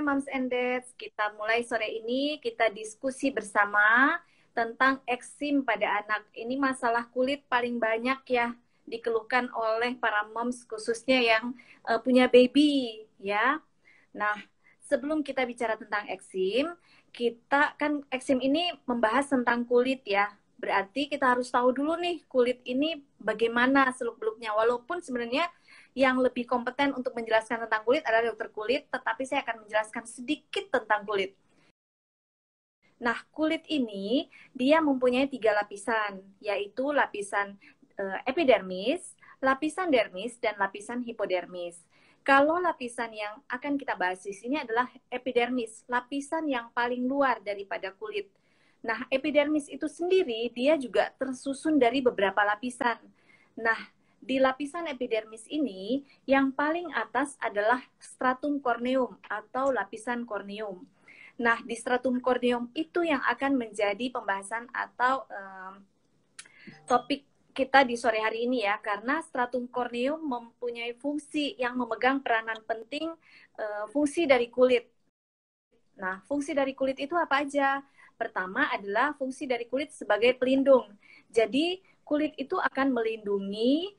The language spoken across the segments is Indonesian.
Moms and Dads. Kita mulai sore ini, kita diskusi bersama tentang eksim pada anak. Ini masalah kulit paling banyak ya dikeluhkan oleh para moms khususnya yang punya baby ya. Nah, sebelum kita bicara tentang eksim, kita kan eksim ini membahas tentang kulit ya. Berarti kita harus tahu dulu nih kulit ini bagaimana seluk-beluknya. Walaupun sebenarnya yang lebih kompeten untuk menjelaskan tentang kulit adalah dokter kulit, tetapi saya akan menjelaskan sedikit tentang kulit. Nah, kulit ini dia mempunyai 3 lapisan, yaitu lapisan epidermis, lapisan dermis, dan lapisan hipodermis. Kalau lapisan yang akan kita bahas di sini adalah epidermis, lapisan yang paling luar daripada kulit. Nah, epidermis itu sendiri dia juga tersusun dari beberapa lapisan. Nah, di lapisan epidermis ini, yang paling atas adalah stratum corneum atau lapisan korneum. Nah, di stratum corneum itu yang akan menjadi pembahasan atau topik kita di sore hari ini ya, karena stratum corneum mempunyai fungsi yang memegang peranan penting, fungsi dari kulit. Nah, fungsi dari kulit itu apa aja? Pertama adalah fungsi dari kulit sebagai pelindung. Jadi, kulit itu akan melindungi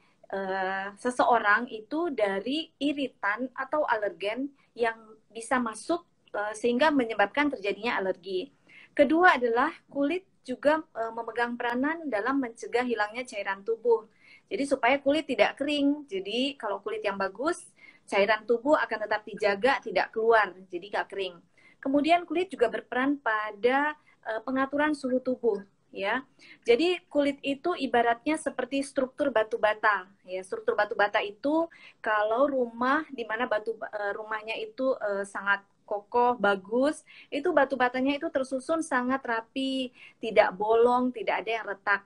seseorang itu dari iritan atau alergen yang bisa masuk sehingga menyebabkan terjadinya alergi. Kedua adalah kulit juga memegang peranan dalam mencegah hilangnya cairan tubuh. Jadi supaya kulit tidak kering. Jadi kalau kulit yang bagus, cairan tubuh akan tetap dijaga, tidak keluar, jadi nggak kering. Kemudian kulit juga berperan pada pengaturan suhu tubuh. Ya, jadi kulit itu ibaratnya seperti struktur batu bata. Ya, struktur batu bata itu kalau rumah di mana rumahnya itu sangat kokoh, bagus, itu batu batanya itu tersusun sangat rapi, tidak bolong, tidak ada yang retak.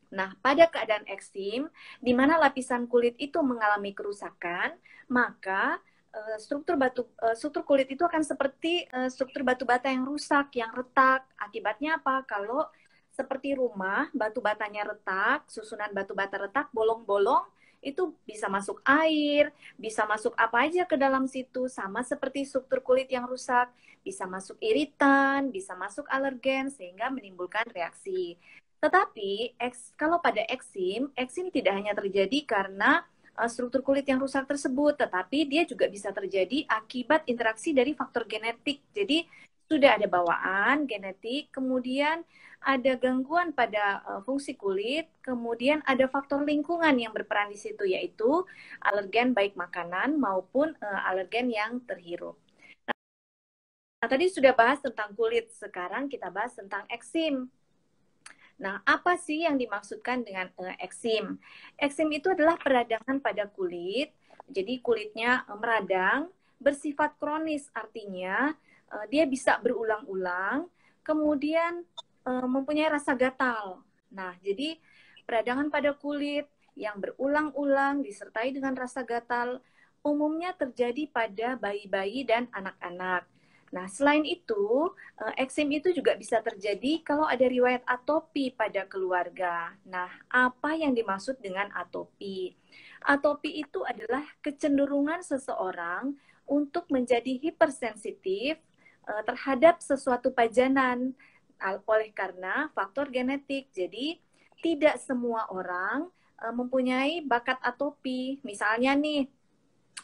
Nah, pada keadaan eksim, di mana lapisan kulit itu mengalami kerusakan, maka struktur kulit itu akan seperti struktur batu bata yang rusak, yang retak. Akibatnya apa? Kalau seperti rumah, batu batanya retak, susunan batu bata retak, bolong-bolong, itu bisa masuk air, bisa masuk apa aja ke dalam situ, sama seperti struktur kulit yang rusak, bisa masuk iritan, bisa masuk alergen, sehingga menimbulkan reaksi. Tetapi, kalau pada eksim tidak hanya terjadi karena struktur kulit yang rusak tersebut, tetapi dia juga bisa terjadi akibat interaksi dari faktor genetik. Jadi, sudah ada bawaan genetik, kemudian ada gangguan pada fungsi kulit, kemudian ada faktor lingkungan yang berperan di situ, yaitu alergen baik makanan maupun alergen yang terhirup. Nah, tadi sudah bahas tentang kulit, sekarang kita bahas tentang eksim. Nah, apa sih yang dimaksudkan dengan eksim? Eksim itu adalah peradangan pada kulit, jadi kulitnya meradang, bersifat kronis, artinya dia bisa berulang-ulang, kemudian mempunyai rasa gatal. Nah, jadi peradangan pada kulit yang berulang-ulang disertai dengan rasa gatal umumnya terjadi pada bayi-bayi dan anak-anak. Nah, selain itu, eksim itu juga bisa terjadi kalau ada riwayat atopi pada keluarga. Nah, apa yang dimaksud dengan atopi? Atopi itu adalah kecenderungan seseorang untuk menjadi hipersensitif terhadap sesuatu pajanan oleh karena faktor genetik. Jadi, tidak semua orang mempunyai bakat atopi. Misalnya nih,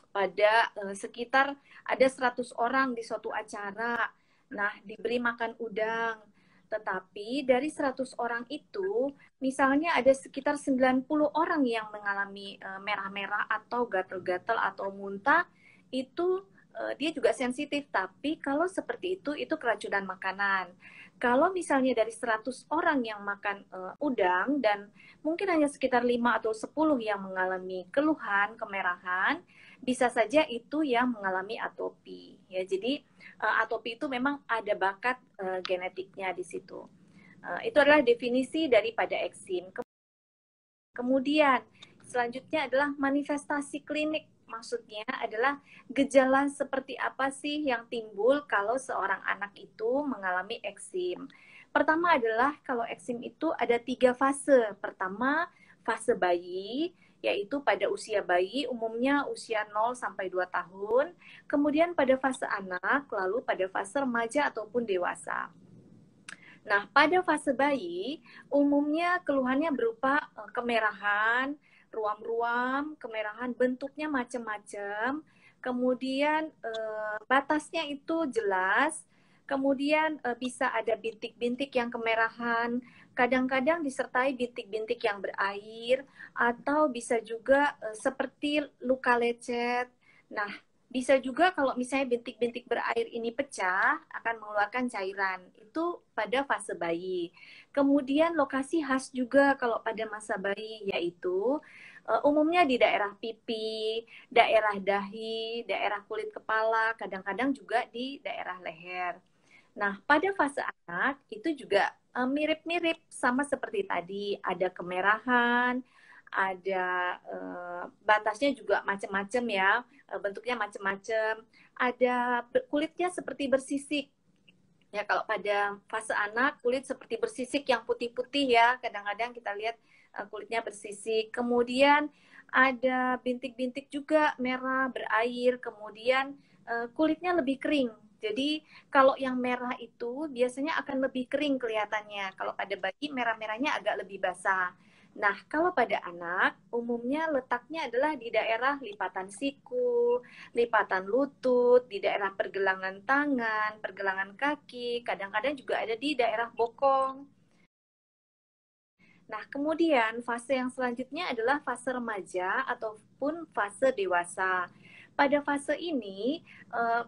pada sekitar ada 100 orang di suatu acara. Nah, diberi makan udang. Tetapi dari 100 orang itu, misalnya ada sekitar 90 orang yang mengalami merah-merah atau gatal-gatal atau muntah, itu dia juga sensitif. Tapi kalau seperti itu keracunan makanan. Kalau misalnya dari 100 orang yang makan udang dan mungkin hanya sekitar 5 atau 10 yang mengalami keluhan, kemerahan, bisa saja itu yang mengalami atopi. Ya, jadi atopi itu memang ada bakat genetiknya di situ. Itu adalah definisi daripada eksim. Kemudian selanjutnya adalah manifestasi klinik. Maksudnya adalah gejala seperti apa sih yang timbul kalau seorang anak itu mengalami eksim. Pertama adalah kalau eksim itu ada 3 fase. Pertama, fase bayi, yaitu pada usia bayi, umumnya usia 0 sampai 2 tahun, kemudian pada fase anak, lalu pada fase remaja ataupun dewasa. Nah, pada fase bayi, umumnya keluhannya berupa kemerahan, ruam-ruam, kemerahan, bentuknya macam-macam, kemudian batasnya itu jelas, kemudian bisa ada bintik-bintik yang kemerahan, kadang-kadang disertai bintik-bintik yang berair, atau bisa juga seperti luka lecet. Nah, bisa juga kalau misalnya bintik-bintik berair ini pecah, akan mengeluarkan cairan. Itu pada fase bayi. Kemudian lokasi khas juga kalau pada masa bayi, yaitu umumnya di daerah pipi, daerah dahi, daerah kulit kepala, kadang-kadang juga di daerah leher. Nah, pada fase anak itu juga mirip-mirip sama seperti tadi, ada kemerahan, ada batasnya juga macam-macam ya, bentuknya macam-macam, ada kulitnya seperti bersisik. Ya, kalau pada fase anak kulit seperti bersisik yang putih-putih ya, kadang-kadang kita lihat kulitnya bersisik. Kemudian ada bintik-bintik juga merah berair, kemudian kulitnya lebih kering. Jadi kalau yang merah itu biasanya akan lebih kering kelihatannya. Kalau pada bayi merah-merahnya agak lebih basah. Nah, kalau pada anak umumnya letaknya adalah di daerah lipatan siku, lipatan lutut, di daerah pergelangan tangan, pergelangan kaki, kadang-kadang juga ada di daerah bokong. Nah, kemudian fase yang selanjutnya adalah fase remaja ataupun fase dewasa. Pada fase ini,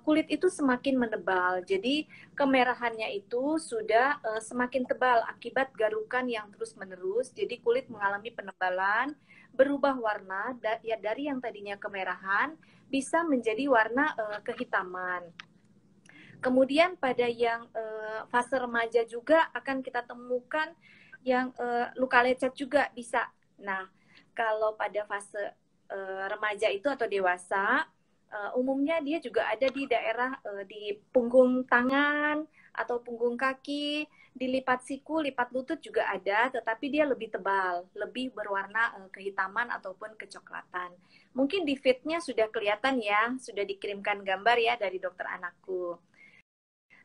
kulit itu semakin menebal. Jadi, kemerahannya itu sudah semakin tebal akibat garukan yang terus-menerus. Jadi, kulit mengalami penebalan, berubah warna ya dari yang tadinya kemerahan bisa menjadi warna kehitaman. Kemudian pada yang fase remaja juga akan kita temukan yang luka lecet juga bisa. Nah, kalau pada fase remaja itu atau dewasa, umumnya dia juga ada di daerah di punggung tangan atau punggung kaki, di lipat siku, lipat lutut juga ada, tetapi dia lebih tebal, lebih berwarna kehitaman ataupun kecoklatan. Mungkin di feed-nya sudah kelihatan ya, sudah dikirimkan gambar ya dari dokter anakku.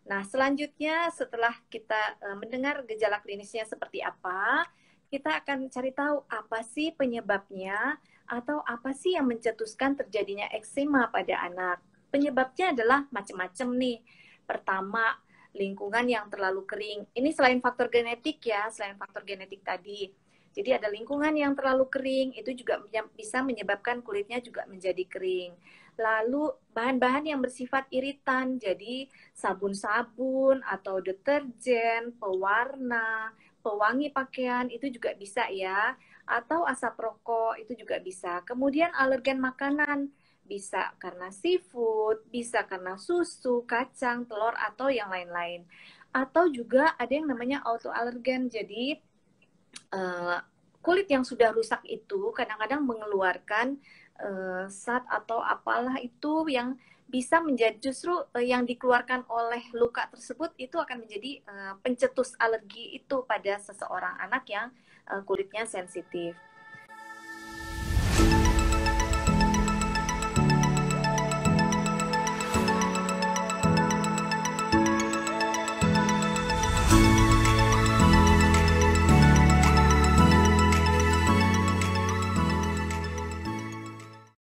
Nah, selanjutnya setelah kita mendengar gejala klinisnya seperti apa, kita akan cari tahu apa sih penyebabnya atau apa sih yang mencetuskan terjadinya eksema pada anak. Penyebabnya adalah macam-macam nih. Pertama, lingkungan yang terlalu kering. Ini selain faktor genetik ya, selain faktor genetik tadi. Jadi ada lingkungan yang terlalu kering, itu juga bisa menyebabkan kulitnya juga menjadi kering. Lalu bahan-bahan yang bersifat iritan, jadi sabun-sabun atau deterjen, pewarna, pewangi pakaian itu juga bisa ya. Atau asap rokok itu juga bisa. Kemudian alergen makanan, bisa karena seafood, bisa karena susu, kacang, telur, atau yang lain-lain. Atau juga ada yang namanya autoalergen, jadi kulit yang sudah rusak itu kadang-kadang mengeluarkan zat atau apalah itu yang bisa menjadi justru yang dikeluarkan oleh luka tersebut itu akan menjadi pencetus alergi itu pada seseorang anak yang kulitnya sensitif.